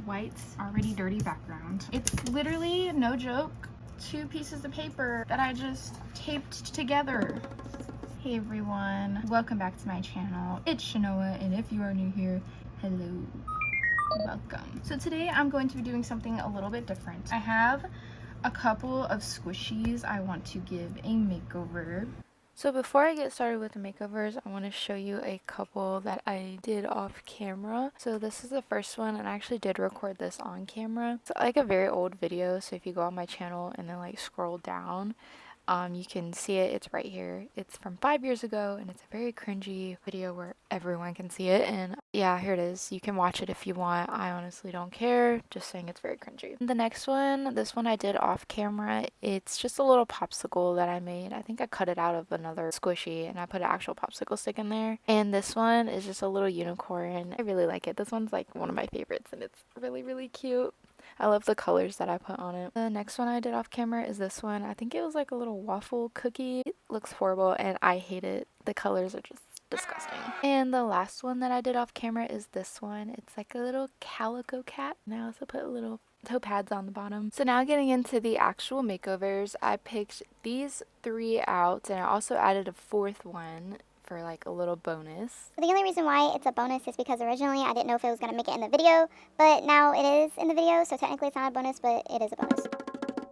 white, already dirty background. It's literally, no joke, 2 pieces of paper that I just taped together. Hey everyone, welcome back to my channel. It's Shanoa, and if you are new here, hello. Welcome. So today I'm going to be doing something a little bit different. I have a couple of squishies I want to give a makeover. So before I get started with the makeovers, I want to show you a couple that I did off camera. So this is the first one, and I actually did record this on camera. It's like a very old video, so if you go on my channel and then like scroll down, you can see it. It's right here. It's from 5 years ago, and it's a very cringy video where everyone can see it. And yeah, here it is. You can watch it if you want. I honestly don't care. Just saying it's very cringy. The next one, this one I did off camera. It's just a little popsicle that I made. I think I cut it out of another squishy, and I put an actual popsicle stick in there. And this one is just a little unicorn. I really like it. This one's like one of my favorites, and it's really, really cute. I love the colors that I put on it. The next one I did off camera is this one. I think it was like a little waffle cookie. It looks horrible and I hate it. The colors are just disgusting. And the last one that I did off camera is this one. It's like a little calico cat. And I also put little toe pads on the bottom. So now getting into the actual makeovers, I picked these 3 out, and I also added a 4th one for like a little bonus. The only reason why it's a bonus is because originally I didn't know if it was going to make it in the video, but now it is in the video, so technically it's not a bonus, but it is a bonus.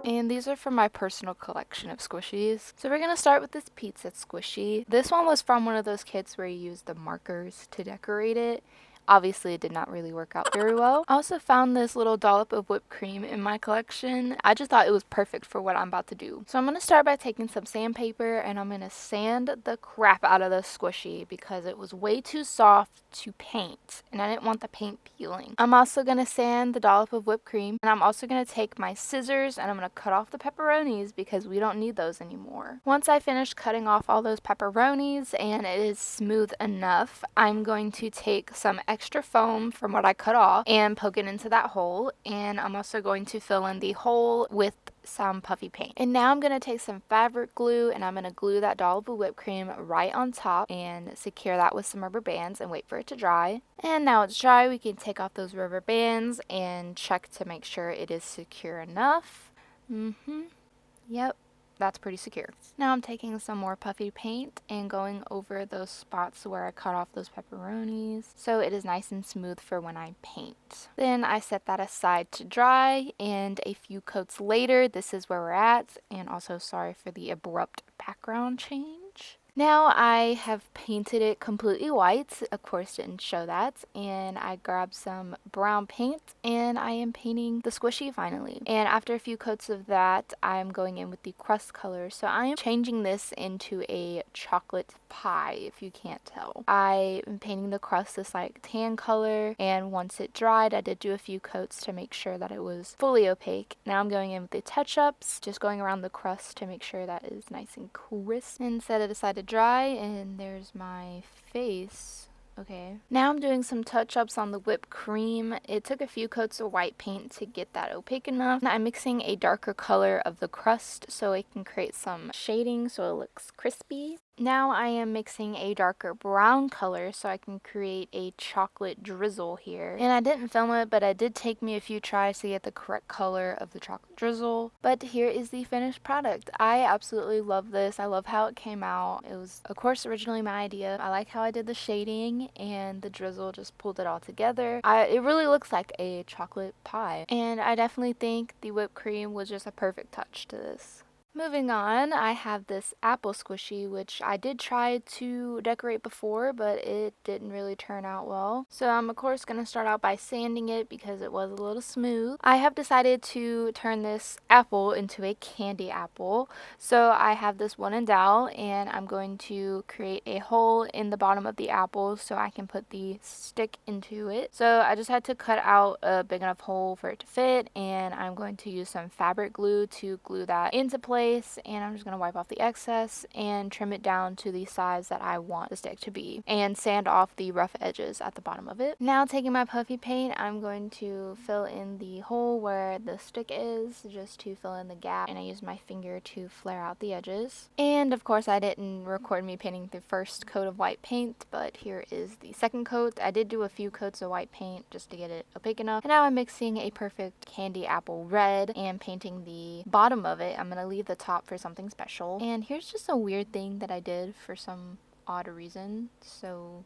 And these are from my personal collection of squishies. So we're going to start with this pizza squishy. This one was from one of those kits where you use the markers to decorate it. Obviously, it did not really work out very well. I also found this little dollop of whipped cream in my collection. I just thought it was perfect for what I'm about to do. So I'm going to start by taking some sandpaper, and I'm going to sand the crap out of the squishy because it was way too soft to paint, and I didn't want the paint peeling. I'm also going to sand the dollop of whipped cream, and I'm also going to take my scissors and I'm going to cut off the pepperonis because we don't need those anymore. Once I finish cutting off all those pepperonis and it is smooth enough, I'm going to take some extra foam from what I cut off and poke it into that hole, and I'm also going to fill in the hole with some puffy paint. And now I'm going to take some fabric glue and I'm going to glue that dollop of whipped cream right on top and secure that with some rubber bands and wait for it to dry. And now it's dry, we can take off those rubber bands and check to make sure it is secure enough. Yep. That's pretty secure. Now I'm taking some more puffy paint and going over those spots where I cut off those pepperonis so it is nice and smooth for when I paint. Then I set that aside to dry, and a few coats later, this is where we're at. And also sorry for the abrupt background change. Now I have painted it completely white. Of course, didn't show that. And I grabbed some brown paint and I am painting the squishy finally. And after a few coats of that, I'm going in with the crust color. So I am changing this into a chocolate pie, if you can't tell. I am painting the crust this like tan color, and once it dried, I did do a few coats to make sure that it was fully opaque. Now I'm going in with the touch-ups, just going around the crust to make sure that is nice and crisp, and set it aside to dry. And there's my face. Okay, now I'm doing some touch-ups on the whipped cream. It took a few coats of white paint to get that opaque enough. Now I'm mixing a darker color of the crust so it can create some shading so it looks crispy. Now I am mixing a darker brown color so I can create a chocolate drizzle here. And I didn't film it, but it did take me a few tries to get the correct color of the chocolate drizzle. But here is the finished product. I absolutely love this. I love how it came out. It was, of course, originally my idea. I like how I did the shading, and the drizzle just pulled it all together. It really looks like a chocolate pie. And I definitely think the whipped cream was just a perfect touch to this. Moving on, I have this apple squishy, which I did try to decorate before, but it didn't really turn out well. So I'm of course going to start out by sanding it because it was a little smooth. I have decided to turn this apple into a candy apple. So I have this wooden dowel, and I'm going to create a hole in the bottom of the apple so I can put the stick into it. So I just had to cut out a big enough hole for it to fit, and I'm going to use some fabric glue to glue that into place. place, and I'm just going to wipe off the excess and trim it down to the size that I want the stick to be, and sand off the rough edges at the bottom of it. Now taking my puffy paint, I'm going to fill in the hole where the stick is, just to fill in the gap, and I use my finger to flare out the edges. And of course I didn't record me painting the first coat of white paint, but here is the second coat. I did do a few coats of white paint just to get it opaque enough. And now I'm mixing a perfect candy apple red and painting the bottom of it. I'm going to leave the top for something special. And here's just a weird thing that I did for some odd reason, so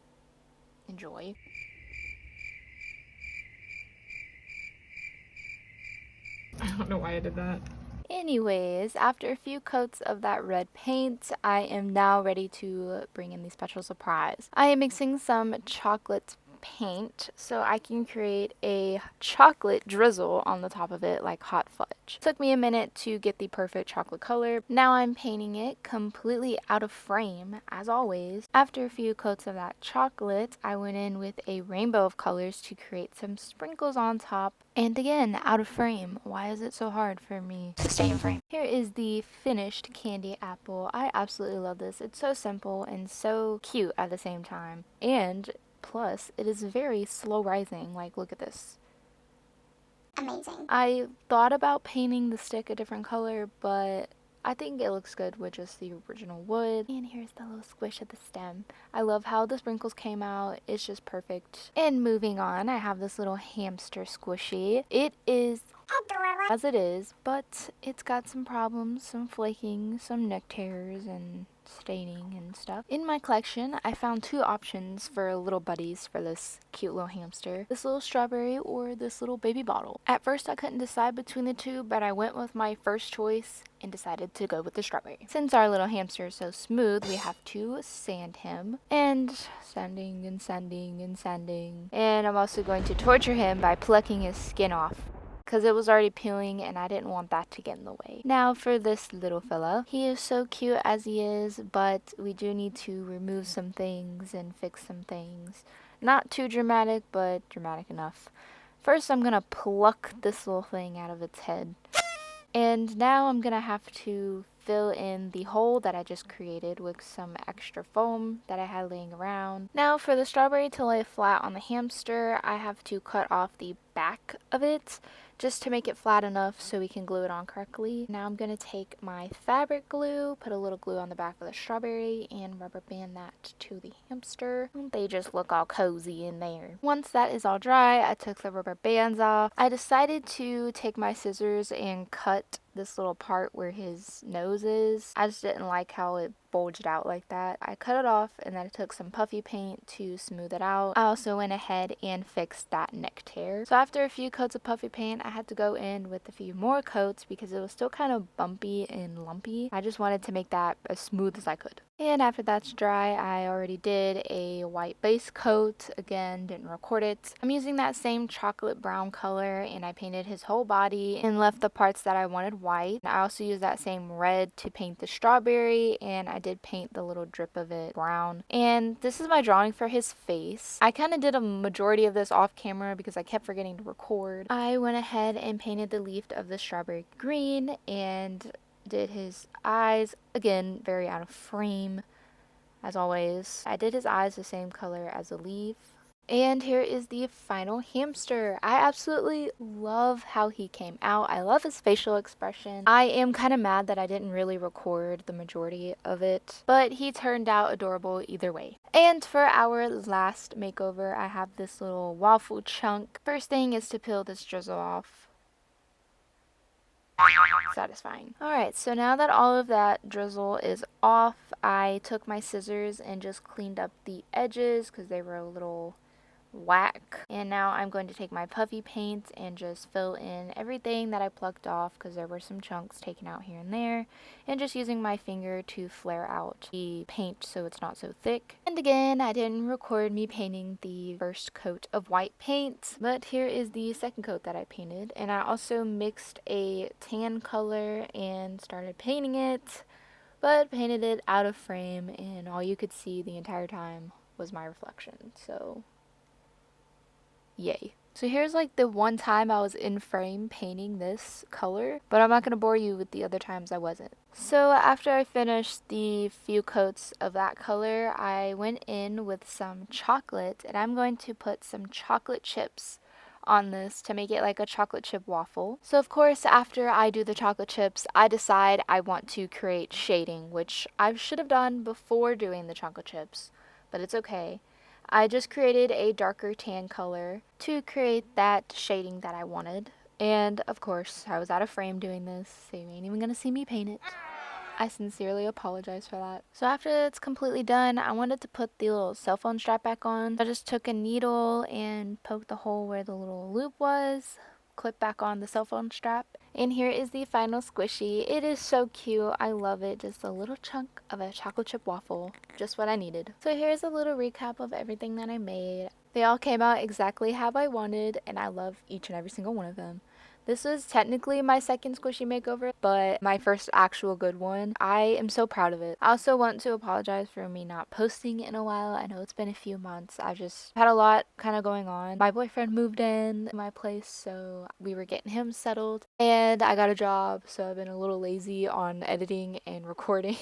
enjoy. I don't know why I did that. Anyways, after a few coats of that red paint, I am now ready to bring in the special surprise. I am mixing some chocolate paint so I can create a chocolate drizzle on the top of it like hot fudge. Took me a minute to get the perfect chocolate color. Now I'm painting it completely out of frame, as always. After a few coats of that chocolate, I went in with a rainbow of colors to create some sprinkles on top. And again, out of frame. Why is it so hard for me to stay in frame? Here is the finished candy apple. I absolutely love this. It's so simple and so cute at the same time. And plus, it is very slow rising. Like, look at this. Amazing. I thought about painting the stick a different color, but I think it looks good with just the original wood. And here's the little squish of the stem. I love how the sprinkles came out. It's just perfect. And moving on, I have this little hamster squishy. It is Adorable. as it is, but it's got some problems, some flaking, some neck tears, and staining and stuff. In my collection, I found two options for little buddies for this cute little hamster. This little strawberry or this little baby bottle. At first I couldn't decide between the two, but I went with my first choice and decided to go with the strawberry. Since our little hamster is so smooth, we have to sand him. And sanding and sanding and sanding. And I'm also going to torture him by plucking his skin off, because it was already peeling and I didn't want that to get in the way. Now for this little fella. He is so cute as he is, but we do need to remove some things and fix some things. Not too dramatic, but dramatic enough. First I'm gonna pluck this little thing out of its head. And now I'm gonna have to fill in the hole that I just created with some extra foam that I had laying around. Now for the strawberry to lay flat on the hamster, I have to cut off the back of it just to make it flat enough so we can glue it on correctly. Now I'm going to take my fabric glue, put a little glue on the back of the strawberry, and rubber band that to the hamster. They just look all cozy in there. Once that is all dry, I took the rubber bands off. I decided to take my scissors and cut this little part where his nose is. I just didn't like how it bulged out like that. I cut it off and then I took some puffy paint to smooth it out. I also went ahead and fixed that neck tear. So after a few coats of puffy paint, I had to go in with a few more coats because it was still kind of bumpy and lumpy. I just wanted to make that as smooth as I could. And after that's dry, I already did a white base coat. Again, didn't record it. I'm using that same chocolate brown color and I painted his whole body and left the parts that I wanted white. I also used that same red to paint the strawberry, and I did paint the little drip of it brown. And this is my drawing for his face. I kind of did a majority of this off camera because I kept forgetting to record. I went ahead and painted the leaf of the strawberry green and did his eyes, again very out of frame as always. I did his eyes the same color as the leaf. And here is the final hamster. I absolutely love how he came out. I love his facial expression. I am kind of mad that I didn't really record the majority of it, but he turned out adorable either way. And for our last makeover, I have this little waffle chunk. First thing is to peel this drizzle off. Satisfying. Alright, so now that all of that drizzle is off, I took my scissors and just cleaned up the edges because they were a little whack. And now I'm going to take my puffy paint and just fill in everything that I plucked off because there were some chunks taken out here and there, and just using my finger to flare out the paint so it's not so thick. And again, I didn't record me painting the first coat of white paint, but here is the second coat that I painted. And I also mixed a tan color and started painting it, but painted it out of frame, and all you could see the entire time was my reflection. So yay. So here's like the one time I was in frame painting this color, but I'm not going to bore you with the other times I wasn't. So after I finished the few coats of that color, I went in with some chocolate, and I'm going to put some chocolate chips on this to make it like a chocolate chip waffle. So of course, after I do the chocolate chips, I decide I want to create shading, which I should have done before doing the chocolate chips, but it's okay. I just created a darker tan color to create that shading that I wanted. And of course, I was out of frame doing this, so you ain't even gonna see me paint it. I sincerely apologize for that. So after it's completely done, I wanted to put the little cell phone strap back on. I just took a needle and poked the hole where the little loop was, clip back on the cell phone strap. And here is the final squishy. It is so cute. I love it. Just a little chunk of a chocolate chip waffle. Just what I needed. So here's a little recap of everything that I made. They all came out exactly how I wanted, and I love each and every single one of them. This was technically my second squishy makeover, but my first actual good one. I am so proud of it. I also want to apologize for me not posting in a while. I know it's been a few months. I've just had a lot kind of going on. My boyfriend moved in my place, so we were getting him settled, and I got a job, so I've been a little lazy on editing and recording.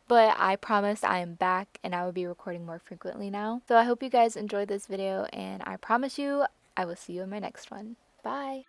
But I promise I am back, and I will be recording more frequently now. So I hope you guys enjoyed this video, and I promise you I will see you in my next one. Bye!